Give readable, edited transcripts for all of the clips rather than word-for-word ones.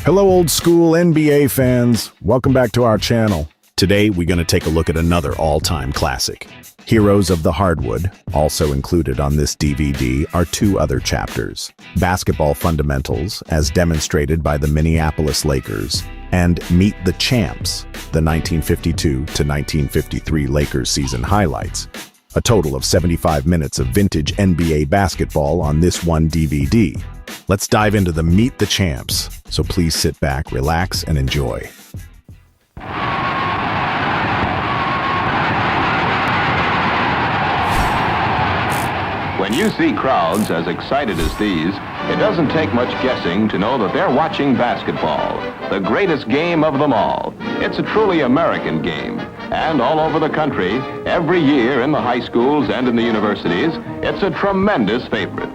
Hello, old school NBA fans. Welcome back to our channel. Today, we're going to take a look at another all-time classic. Heroes of the Hardwood. Also included on this DVD are two other chapters: Basketball Fundamentals, as demonstrated by the Minneapolis Lakers, and Meet the Champs, the 1952 to 1953 Lakers season highlights. A total of 75 minutes of vintage NBA basketball on this one DVD. Let's dive into the Meet the Champs, so please sit back, relax, and enjoy. When you see crowds as excited as these, it doesn't take much guessing to know that they're watching basketball, the greatest game of them all. It's a truly American game, and all over the country, every year in the high schools and in the universities, it's a tremendous favorite.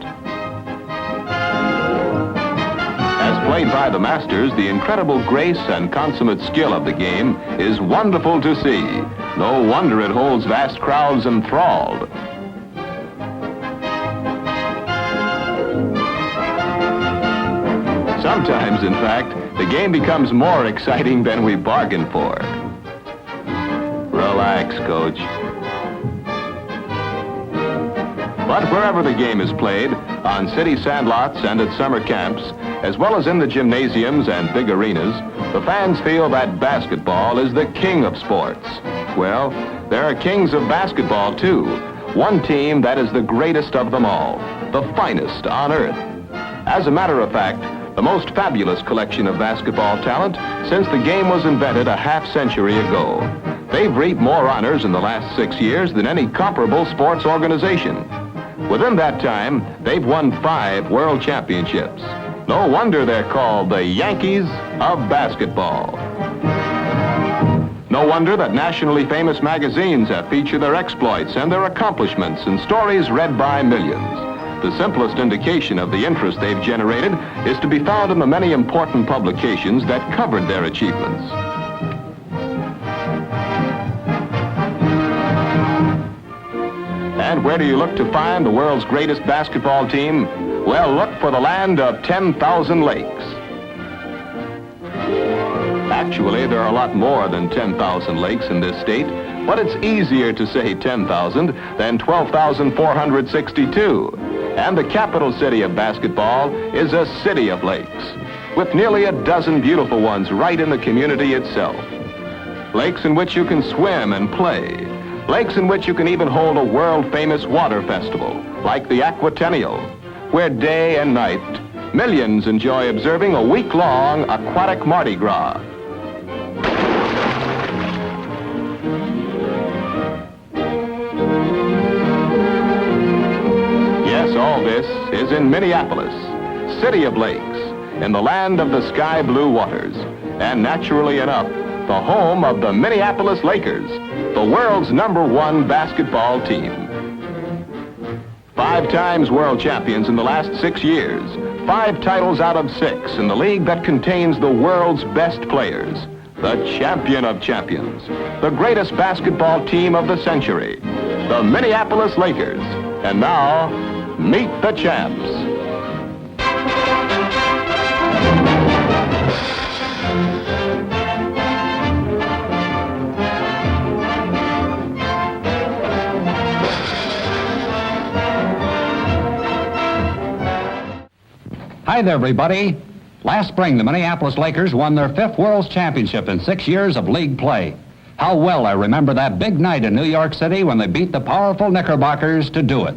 As played by the masters, the incredible grace and consummate skill of the game is wonderful to see. No wonder it holds vast crowds enthralled. Sometimes, in fact, the game becomes more exciting than we bargained for. Relax, Coach. But wherever the game is played, on city sandlots and at summer camps, as well as in the gymnasiums and big arenas, the fans feel that basketball is the king of sports. Well, there are kings of basketball, too. One team that is the greatest of them all, the finest on earth. As a matter of fact, the most fabulous collection of basketball talent since the game was invented a half-century ago. They've reaped more honors in the last 6 years than any comparable sports organization. Within that time, they've won 5 world championships. No wonder they're called the Yankees of basketball. No wonder that nationally famous magazines have featured their exploits and their accomplishments in stories read by millions. The simplest indication of the interest they've generated is to be found in the many important publications that covered their achievements. And where do you look to find the world's greatest basketball team? Well, look for the land of 10,000 lakes. Actually, there are a lot more than 10,000 lakes in this state, but it's easier to say 10,000 than 12,462. And the capital city of basketball is a city of lakes, with nearly a dozen beautiful ones right in the community itself. Lakes in which you can swim and play. Lakes in which you can even hold a world-famous water festival, like the Aquatennial, where day and night, millions enjoy observing a week-long aquatic Mardi Gras. All this is in Minneapolis, city of lakes, in the land of the sky blue waters, and naturally enough, the home of the Minneapolis Lakers, the world's #1 basketball team. 5 times world champions in the last 6 years, 5 titles out of 6 in the league that contains the world's best players, the champion of champions, the greatest basketball team of the century, the Minneapolis Lakers. And now, Meet the Champs. Hi there, everybody. Last spring, the Minneapolis Lakers won their 5th World Championship in 6 years of league play. How well I remember that big night in New York City when they beat the powerful Knickerbockers to do it.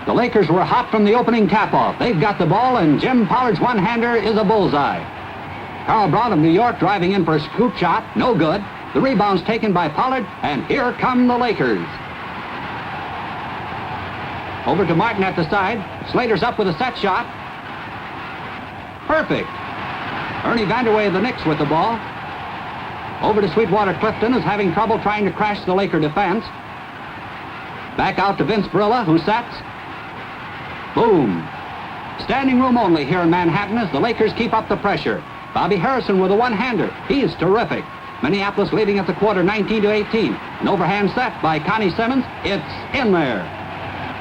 The Lakers were hot from the opening tap-off. They've got the ball, and Jim Pollard's one-hander is a bullseye. Carl Brown of New York driving in for a scoop shot. No good. The rebound's taken by Pollard, and here come the Lakers. Over to Martin at the side. Slater's up with a set shot. Perfect. Ernie Vanderway of the Knicks with the ball. Over to Sweetwater Clifton, who's having trouble trying to crash the Laker defense. Back out to Vince Barilla, who sets. Boom. Standing room only here in Manhattan as the Lakers keep up the pressure. Bobby Harrison with a one-hander. He's terrific. Minneapolis leading at the quarter 19-18. An overhand set by Connie Simmons. It's in there.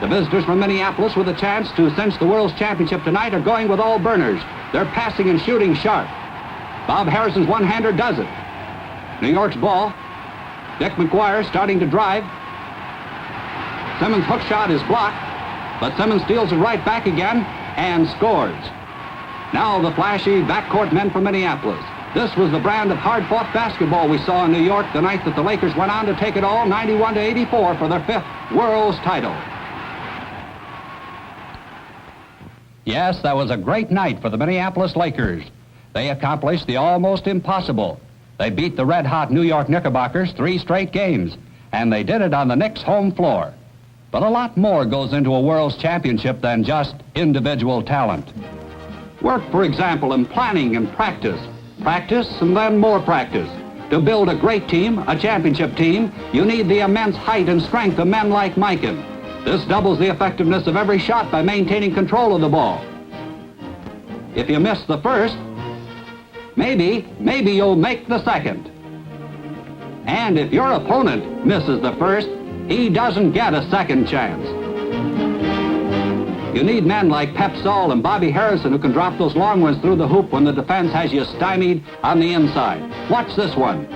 The visitors from Minneapolis with a chance to cinch the World's Championship tonight are going with all burners. They're passing and shooting sharp. Bob Harrison's one-hander does it. New York's ball. Dick McGuire starting to drive. Simmons' hook shot is blocked, but Simmons steals it right back again and scores. Now the flashy backcourt men from Minneapolis. This was the brand of hard-fought basketball we saw in New York the night that the Lakers went on to take it all 91-84 for their fifth World's title. Yes, that was a great night for the Minneapolis Lakers. They accomplished the almost impossible. They beat the red-hot New York Knickerbockers 3 straight games, and they did it on the Knicks' home floor. But a lot more goes into a World's Championship than just individual talent. Work, for example, in planning and practice. Practice and then more practice. To build a great team, a championship team, you need the immense height and strength of men like Mikan. This doubles the effectiveness of every shot by maintaining control of the ball. If you miss the first, maybe you'll make the second. And if your opponent misses the first, he doesn't get a second chance. You need men like Pep Saul and Bobby Harrison who can drop those long ones through the hoop when the defense has you stymied on the inside. Watch this one.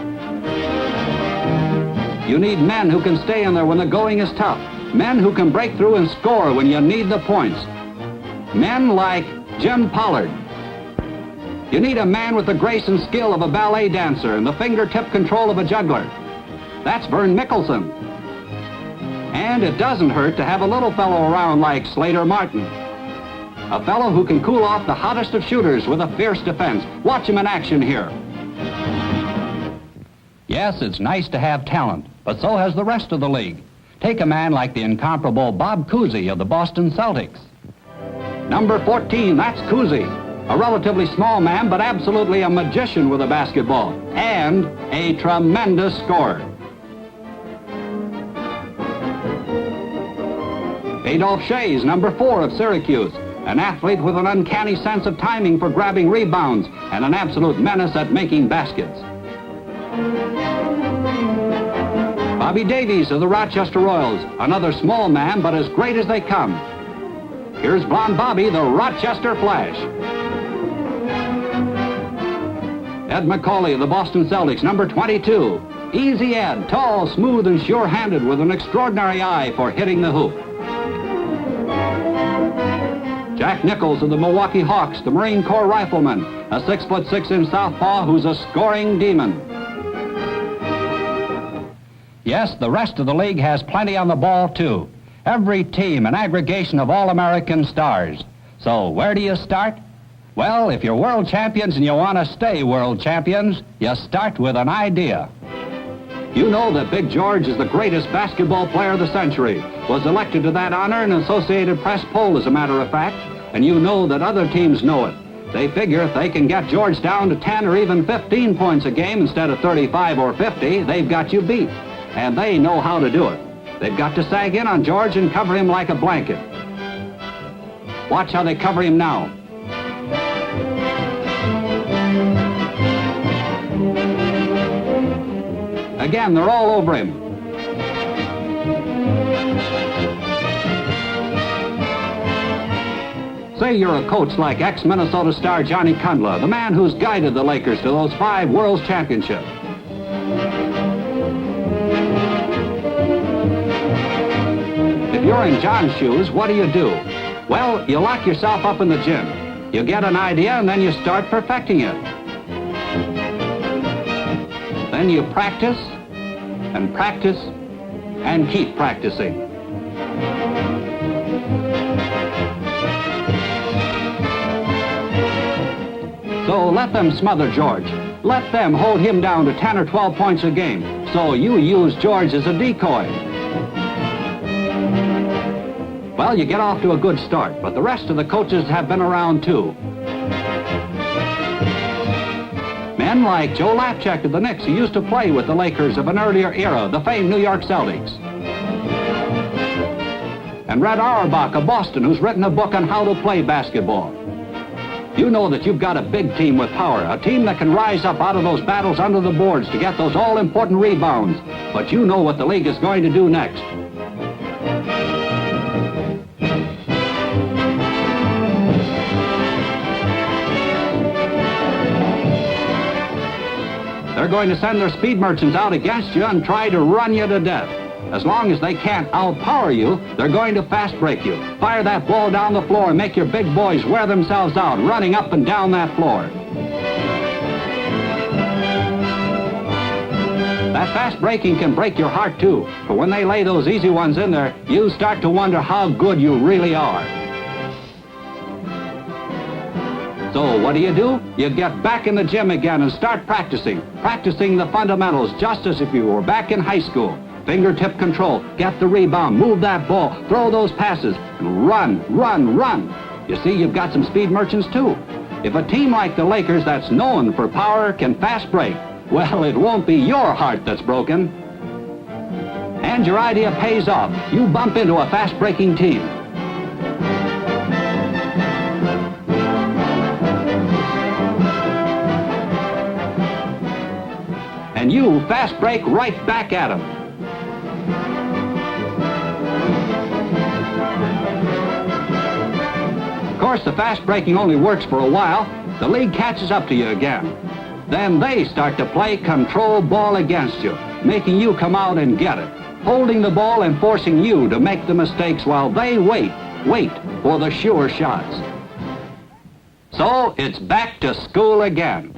You need men who can stay in there when the going is tough. Men who can break through and score when you need the points. Men like Jim Pollard. You need a man with the grace and skill of a ballet dancer and the fingertip control of a juggler. That's Vern Mickelson. And it doesn't hurt to have a little fellow around like Slater Martin. A fellow who can cool off the hottest of shooters with a fierce defense. Watch him in action here. Yes, it's nice to have talent, but so has the rest of the league. Take a man like the incomparable Bob Cousy of the Boston Celtics. Number 14, that's Cousy. A relatively small man, but absolutely a magician with a basketball. And a tremendous scorer. Adolphe Shays, number 4 of Syracuse. An athlete with an uncanny sense of timing for grabbing rebounds and an absolute menace at making baskets. Bobby Davies of the Rochester Royals. Another small man, but as great as they come. Here's Blonde Bobby, the Rochester Flash. Ed McCauley of the Boston Celtics, number 22. Easy Ed, tall, smooth, and sure-handed with an extraordinary eye for hitting the hoop. Jack Nichols of the Milwaukee Hawks, the Marine Corps rifleman, a 6'6" southpaw who's a scoring demon. Yes, the rest of the league has plenty on the ball, too. Every team an aggregation of all-American stars. So where do you start? Well, if you're world champions and you want to stay world champions, you start with an idea. You know that Big George is the greatest basketball player of the century, was elected to that honor in an Associated Press poll, as a matter of fact, and you know that other teams know it. They figure if they can get George down to 10 or even 15 points a game instead of 35 or 50, they've got you beat. And they know how to do it. They've got to sag in on George and cover him like a blanket. Watch how they cover him now. Again, they're all over him. Say you're a coach like ex-Minnesota star Johnny Kundla, the man who's guided the Lakers to those 5 World Championships. If you're in John's shoes, what do? Well, you lock yourself up in the gym. You get an idea and then you start perfecting it. Then you practice and practice and keep practicing. So let them smother George. Let them hold him down to 10 or 12 points a game. So you use George as a decoy. Well, you get off to a good start, but the rest of the coaches have been around too. Men like Joe Lapchick of the Knicks, who used to play with the Lakers of an earlier era, the famed New York Celtics. And Red Auerbach of Boston, who's written a book on how to play basketball. You know that you've got a big team with power, a team that can rise up out of those battles under the boards to get those all-important rebounds. But you know what the league is going to do next. they're going to send their speed merchants out against you and try to run you to death. As long as they can't outpower you, they're going to fast break you. Fire that ball down the floor and make your big boys wear themselves out running up and down that floor. That fast breaking can break your heart too, but when they lay those easy ones in there, you start to wonder how good you really are. So what do? You get back in the gym again and start practicing the fundamentals just as if you were back in high school. Fingertip control, get the rebound, move that ball, throw those passes, and run. You see, you've got some speed merchants too. If a team like the Lakers that's known for power can fast break, well, it won't be your heart that's broken. And your idea pays off. You bump into a fast-breaking team. And you fast break right back at them. Of course, the fast breaking only works for a while. The league catches up to you again. Then they start to play control ball against you, making you come out and get it, holding the ball and forcing you to make the mistakes while they wait for the sure shots. So it's back to school again.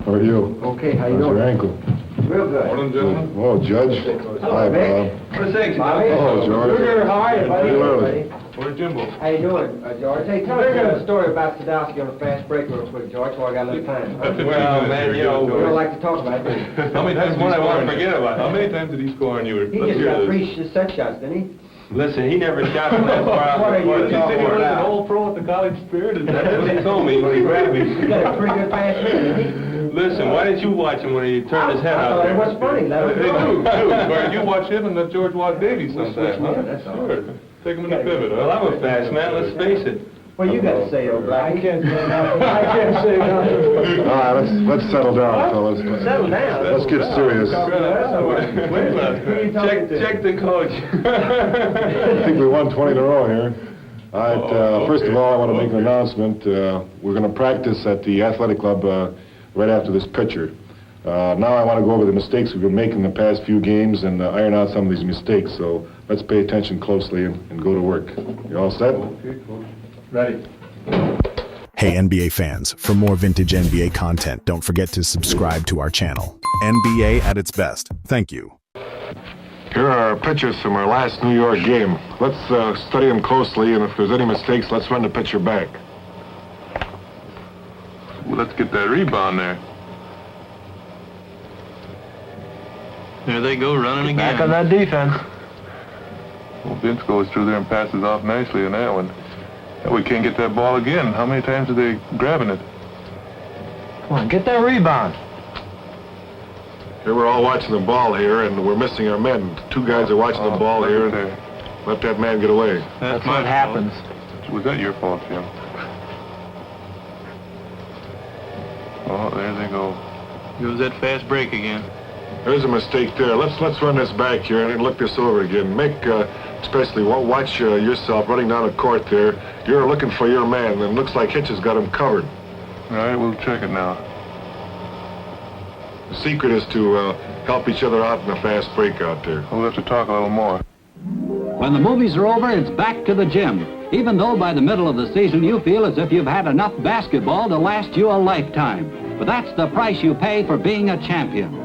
How are you? Okay, how you How's doing? your ankle? Real good. Morning, gentlemen. Oh, Judge. Hi, Bob. Bobby. Oh, George. How are you, buddy? Hey, Lily. Where's Jimbo? How you doing, George? Hey, tell us a story about Sadowski on a fast break real quick, George, while I got a little time. Well, man, you know, You don't like to talk about it, do you? How many times That's one I want to did he forget score on you? about. How many times did he score on you? He just got 3 set shots, didn't he? Listen, he never shot from that far out. What are you Did you talking say he was an about? old pro at the college spirit? That's what he told me when he grabbed me. He got a pretty good fast man, didn't he? Listen, why didn't you watch him when he turned his head I out thought there? it was funny. Let Hey, him dude, go. where you watch him and let George watch Davies sometime, huh? That's all. Sure. Take him in the pivot, huh? Well, I'm a fast man, let's face it. What you got to say, old guy? I can't say nothing. All right, let's settle down, fellas. Settle down. Let's get serious. Check the coach. I think we won 20 in a row here. All right, first of all, I want to make an announcement. We're going to practice at the athletic club right after this picture. Now I want to go over the mistakes we've been making the past few games and iron out some of these mistakes. So let's pay attention closely and go to work. You all set? Ready. Hey NBA fans, for more vintage NBA content, don't forget to subscribe to our channel. NBA at its best. Thank you. Here are our pictures from our last New York game. Let's study them closely, and if there's any mistakes, let's run the picture back. Well, let's get that rebound there. There they go, running again. Back on that defense. Well, Vince goes through there and passes off nicely on that one. And we can't get that ball again. How many times are they grabbing it? Come on, get that rebound. Here we're all watching the ball here, and we're missing our men. 2 guys are watching the ball here, and let that man get away. That's what happens. Was that your fault, Jim? Oh, there they go. Goes that fast break again. There's a mistake there. Let's run this back here and look this over again. Make, especially, watch yourself running down the court there. You're looking for your man, and it looks like Hitch has got him covered. All right, we'll check it now. The secret is to help each other out in a fast break out there. We'll have to talk a little more. When the movies are over, it's back to the gym. Even though by the middle of the season you feel as if you've had enough basketball to last you a lifetime. But that's the price you pay for being a champion.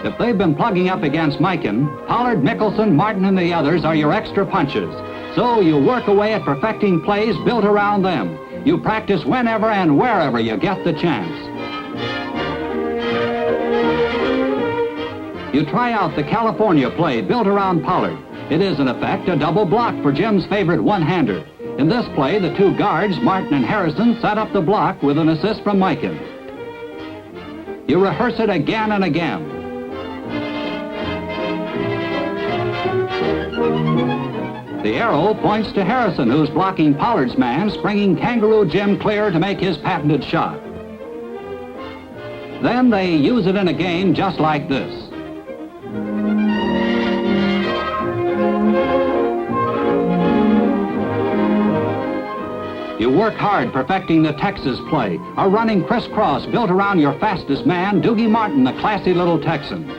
If they've been plugging up against Mikan, Pollard, Mickelson, Martin, and the others are your extra punches. So you work away at perfecting plays built around them. You practice whenever and wherever you get the chance. You try out the California play built around Pollard. It is, in effect, a double block for Jim's favorite one-hander. In this play, the 2 guards, Martin and Harrison, set up the block with an assist from Mikan. You rehearse it again and again. The arrow points to Harrison, who's blocking Pollard's man, springing Kangaroo Jim clear to make his patented shot. Then they use it in a game just like this. work hard perfecting the Texas play, or running crisscross built around your fastest man, Doogie Martin, the classy little Texan.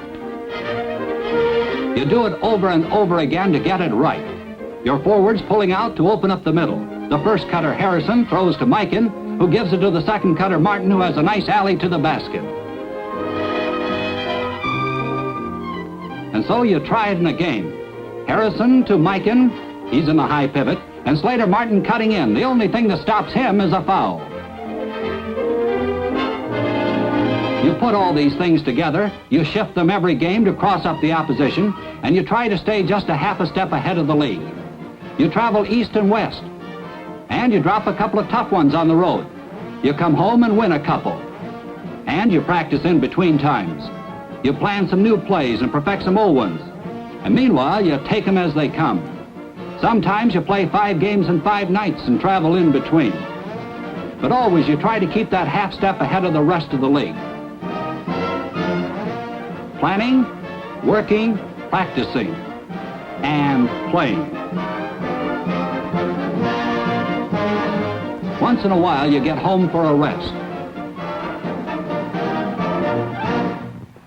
You do it over and over again to get it right. Your forwards pulling out to open up the middle. The first cutter, Harrison, throws to Mikan, who gives it to the second cutter, Martin, who has a nice alley to the basket. And so you try it in a game. Harrison to Mikan, he's in the high pivot, and Slater Martin cutting in. The only thing that stops him is a foul. You put all these things together, you shift them every game to cross up the opposition, and you try to stay just a half a step ahead of the league. You travel east and west, and you drop a couple of tough ones on the road. You come home and win a couple, and you practice in between times. You plan some new plays and perfect some old ones, and meanwhile you take them as they come. Sometimes you play 5 games in 5 nights and travel in between. But always you try to keep that half step ahead of the rest of the league. Planning, working, practicing, and playing. Once in a while you get home for a rest.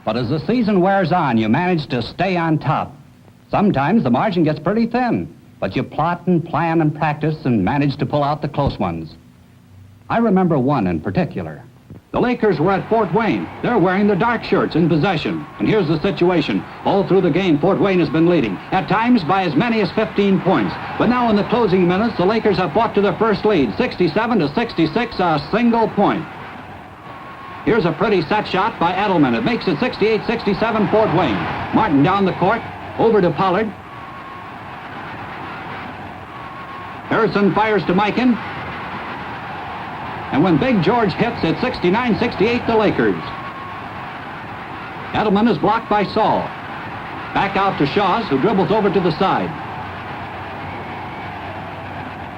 But as the season wears on, you manage to stay on top. Sometimes the margin gets pretty thin, but you plot and plan and practice and manage to pull out the close ones. I remember one in particular. The Lakers were at Fort Wayne. They're wearing the dark shirts in possession. And here's the situation. All through the game, Fort Wayne has been leading, at times by as many as 15 points. But now in the closing minutes, the Lakers have fought to their first lead, 67-66, a single point. Here's a pretty set shot by Edelman. It makes it 68-67 Fort Wayne. Martin down the court, over to Pollard. Harrison fires to Mikan. And when Big George hits, it's 69-68 the Lakers. Edelman is blocked by Saul. Back out to Shaws, who dribbles over to the side.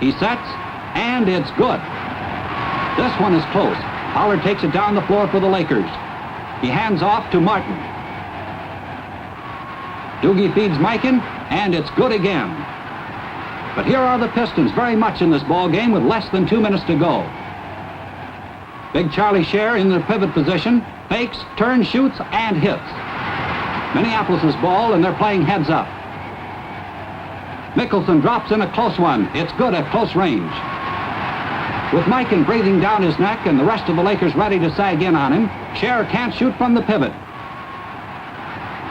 He sets, and it's good. This one is close. Pollard takes it down the floor for the Lakers. He hands off to Martin. Doogie feeds Mikan, and it's good again. But here are the Pistons very much in this ball game with less than 2 minutes to go. Big Charlie Scher in the pivot position, fakes, turns, shoots, and hits. Minneapolis' ball, and they're playing heads up. Mickelson drops in a close one. It's good at close range. With Mikan breathing down his neck and the rest of the Lakers ready to sag in on him, Scher can't shoot from the pivot.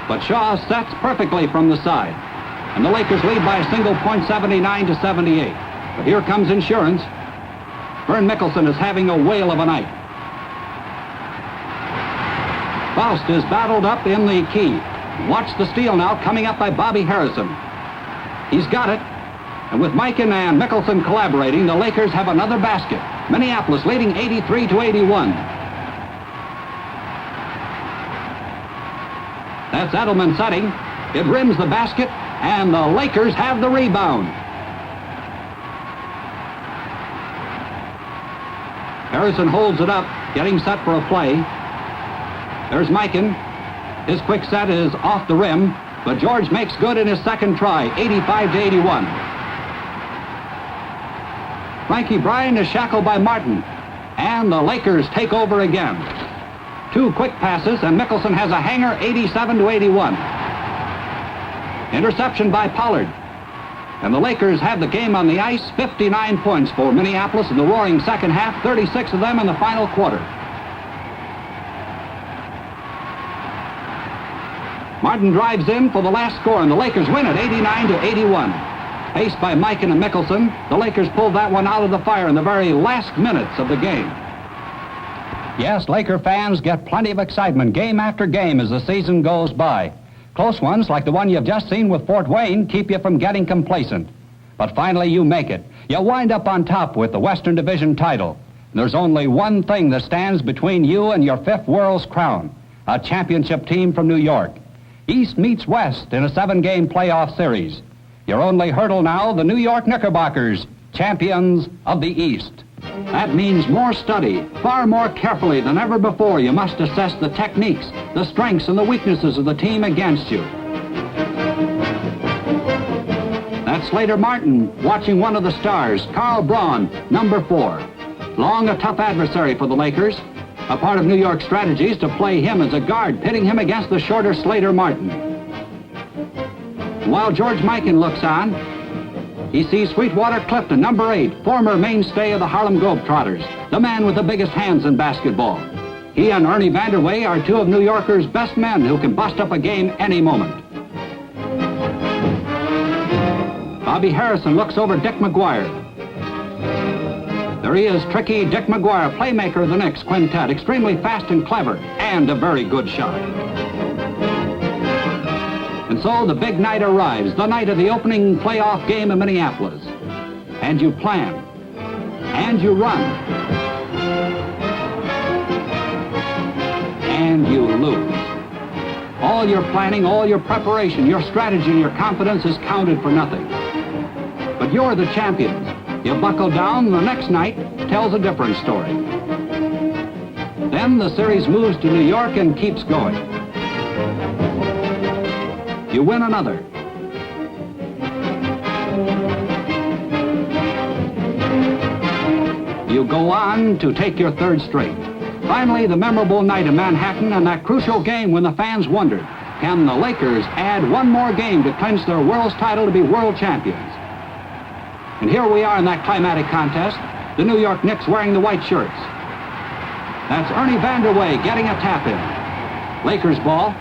But Shaw sets perfectly from the side. And the Lakers lead by a single point, 79-78. But here comes insurance. Vern Mickelson is having a whale of a night. Faust is battled up in the key. Watch the steal now coming up by Bobby Harrison. He's got it. And with Mikan and Mickelson collaborating, the Lakers have another basket. Minneapolis leading 83-81. That's Edelman setting. It rims the basket, and the Lakers have the rebound. Harrison holds it up, getting set for a play. There's Mikan. His quick set is off the rim, but George makes good in his second try, 85-81. Frankie Bryan is shackled by Martin, and the Lakers take over again. 2 quick passes, and Mickelson has a hanger, 87-81. Interception by Pollard. And the Lakers have the game on the ice, 59 points for Minneapolis in the roaring second half, 36 of them in the final quarter. Martin drives in for the last score, and the Lakers win it 89-81. Paced by Mikan and Mickelson, the Lakers pulled that one out of the fire in the very last minutes of the game. Yes, Laker fans get plenty of excitement game after game as the season goes by. Close ones, like the one you've just seen with Fort Wayne, keep you from getting complacent. But finally you make it. You wind up on top with the Western Division title. And there's only one thing that stands between you and your 5th world's crown, a championship team from New York. East meets West in a 7-game playoff series. Your only hurdle now, the New York Knickerbockers, champions of the East. That means more study. Far more carefully than ever before, you must assess the techniques, the strengths, and the weaknesses of the team against you. That Slater Martin watching one of the stars, Carl Braun, number 4. Long a tough adversary for the Lakers. A part of New York's strategy is to play him as a guard, pitting him against the shorter Slater Martin. While George Mikan looks on, he sees Sweetwater Clifton, number 8, former mainstay of the Harlem Globetrotters, the man with the biggest hands in basketball. He and Ernie Vanderway are 2 of New Yorkers' best men who can bust up a game any moment. Bobby Harrison looks over Dick McGuire. There he is, tricky Dick McGuire, playmaker of the Knicks quintet, extremely fast and clever, and a very good shot. And so the big night arrives, the night of the opening playoff game in Minneapolis. And you plan, and you run, and you lose. All your planning, all your preparation, your strategy, and your confidence is counted for nothing. But you're the champions. You buckle down, the next night tells a different story. Then the series moves to New York and keeps going. You win another. You go on to take your 3rd straight. Finally, the memorable night in Manhattan and that crucial game when the fans wondered, can the Lakers add one more game to clinch their world's title to be world champions? And here we are in that climatic contest, the New York Knicks wearing the white shirts. That's Ernie Vanderway getting a tap in. Lakers ball.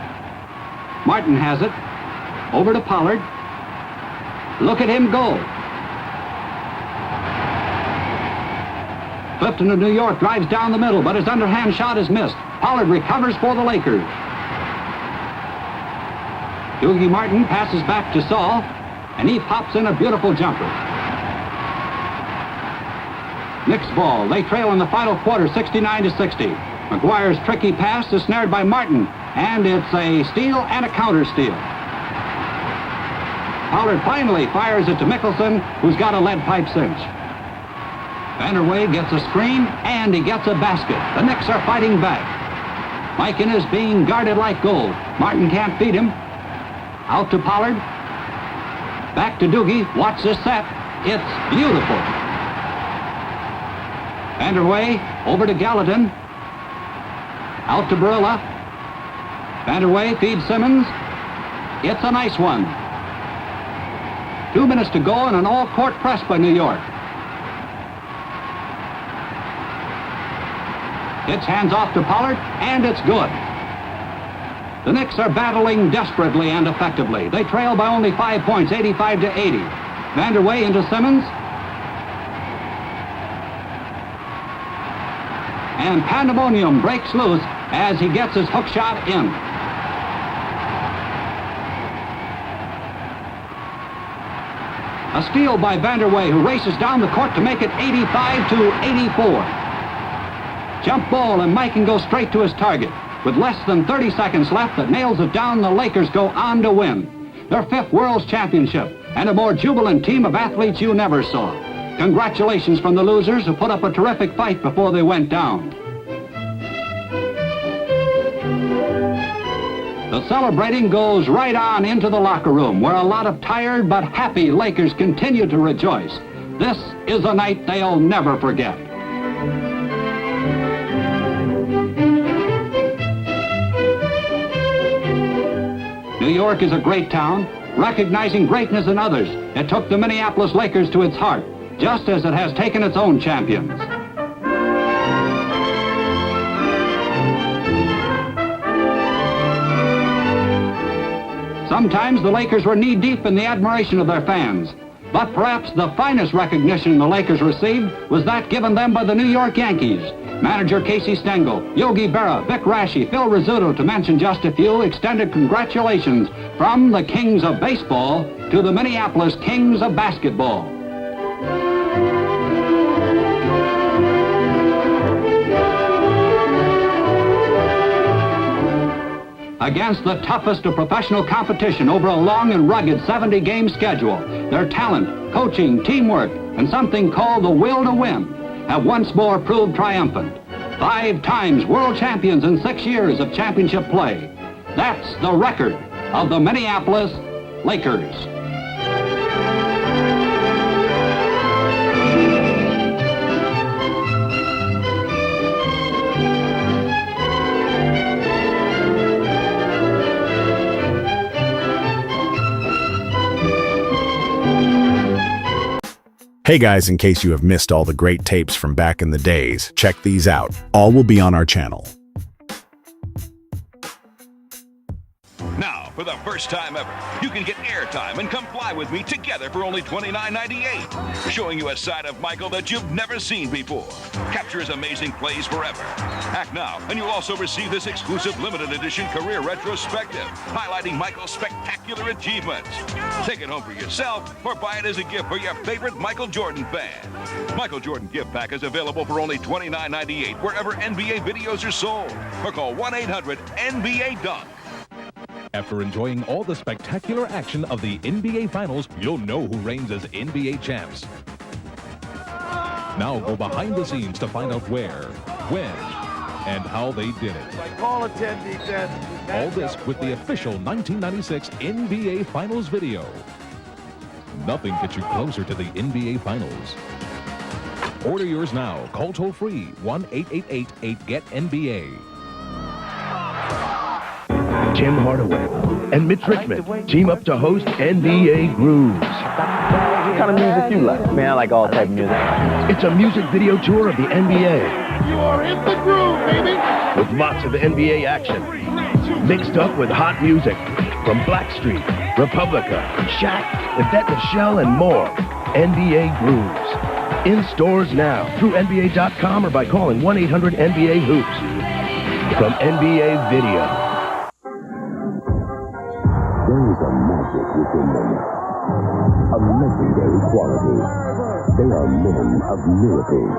Martin has it. Over to Pollard. Look at him go. Clifton of New York drives down the middle, but his underhand shot is missed. Pollard recovers for the Lakers. Dougie Martin passes back to Saul, and he pops in a beautiful jumper. Knicks ball. They trail in the final quarter, 69-60. McGuire's tricky pass is snared by Martin, and it's a steal and a counter steal. Pollard finally fires it to Mickelson, who's got a lead pipe cinch. Vanderway gets a screen, and he gets a basket. The Knicks are fighting back. Mikan is being guarded like gold. Martin can't beat him. Out to Pollard. Back to Dougie. Watch this set. It's beautiful. Vanderway over to Gallatin. Out to Barilla. Vanderway feeds Simmons. It's a nice one. 2 minutes to go and an all-court press by New York. It's hands off to Pollard, and it's good. The Knicks are battling desperately and effectively. They trail by only 5 points, 85-80. Vanderway into Simmons. And pandemonium breaks loose as he gets his hook shot in. A steal by Vanderway, who races down the court to make it 85-84. Jump ball, and Mikan goes straight to his target. With less than 30 seconds left, that nails it down, the Lakers go on to win their 5th World's Championship, and a more jubilant team of athletes you never saw. Congratulations from the losers, who put up a terrific fight before they went down. The celebrating goes right on into the locker room, where a lot of tired but happy Lakers continue to rejoice. This is a night they'll never forget. New York is a great town, recognizing greatness in others. It took the Minneapolis Lakers to its heart, just as it has taken its own champions. Sometimes the Lakers were knee-deep in the admiration of their fans. But perhaps the finest recognition the Lakers received was that given them by the New York Yankees. Manager Casey Stengel, Yogi Berra, Vic Raschi, Phil Rizzuto, to mention just a few, extended congratulations from the Kings of Baseball to the Minneapolis Kings of Basketball. Against the toughest of professional competition over a long and rugged 70-game schedule, their talent, coaching, teamwork, and something called the will to win have once more proved triumphant. 5 times world champions in 6 years of championship play. That's the record of the Minneapolis Lakers. Hey guys, in case you have missed all the great tapes from back in the days, check these out. All will be on our channel. Now, for the first time ever, you can get airtime and come fly with me together for only $29.98. Showing you a side of Michael that you've never seen before. Capture his amazing plays forever. Act now, and you'll also receive this exclusive limited edition career retrospective, highlighting Michael's spectacular achievements. Take it home for yourself, or buy it as a gift for your favorite Michael Jordan fan. Michael Jordan gift pack is available for only $29.98 wherever NBA videos are sold. Or call 1-800-NBA-DUNK. After enjoying all the spectacular action of the NBA Finals, you'll know who reigns as NBA champs. Now go behind the scenes to find out where, when, and how they did it. Call it 10 defense. All this with the official 1996 NBA Finals video. Nothing gets you closer to the NBA Finals. Order yours now. Call toll-free 1-888-8-GET-NBA. Tim Hardaway and Mitch Richmond team up to host NBA Grooves. What kind of music you like? Man, I like all type of music. It's a music video tour of the NBA. You are in the groove, baby. With lots of NBA action, mixed up with hot music from Blackstreet, Republica, Shaq, Yvette Michelle, and more. NBA Grooves. In stores now through NBA.com or by calling 1-800-NBA-HOOPS. From NBA Video. There is a magic within them, a legendary quality. They are men of miracles.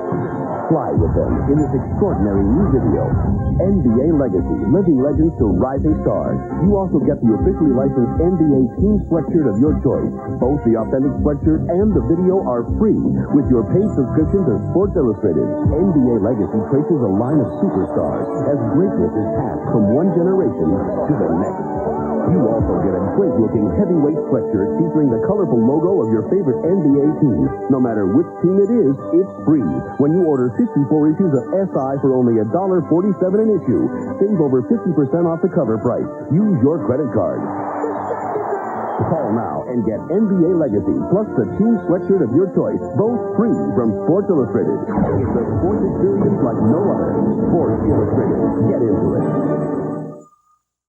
Fly with them in this extraordinary new video, NBA Legacy, Living Legends to Rising Stars. You also get the officially licensed NBA team sweatshirt of your choice. Both the authentic sweatshirt and the video are free with your paid subscription to Sports Illustrated. NBA Legacy traces a line of superstars as greatness is passed from one generation to the next. You also get a great-looking heavyweight sweatshirt featuring the colorful logo of your favorite NBA team. No matter which team it is, it's free when you order 54 issues of SI for only $1.47 an issue. Save over 50% off the cover price. Use your credit card. Call now and get NBA Legacy plus the team sweatshirt of your choice, both free from Sports Illustrated. It's a sports experience like no other. Sports Illustrated. Get into it.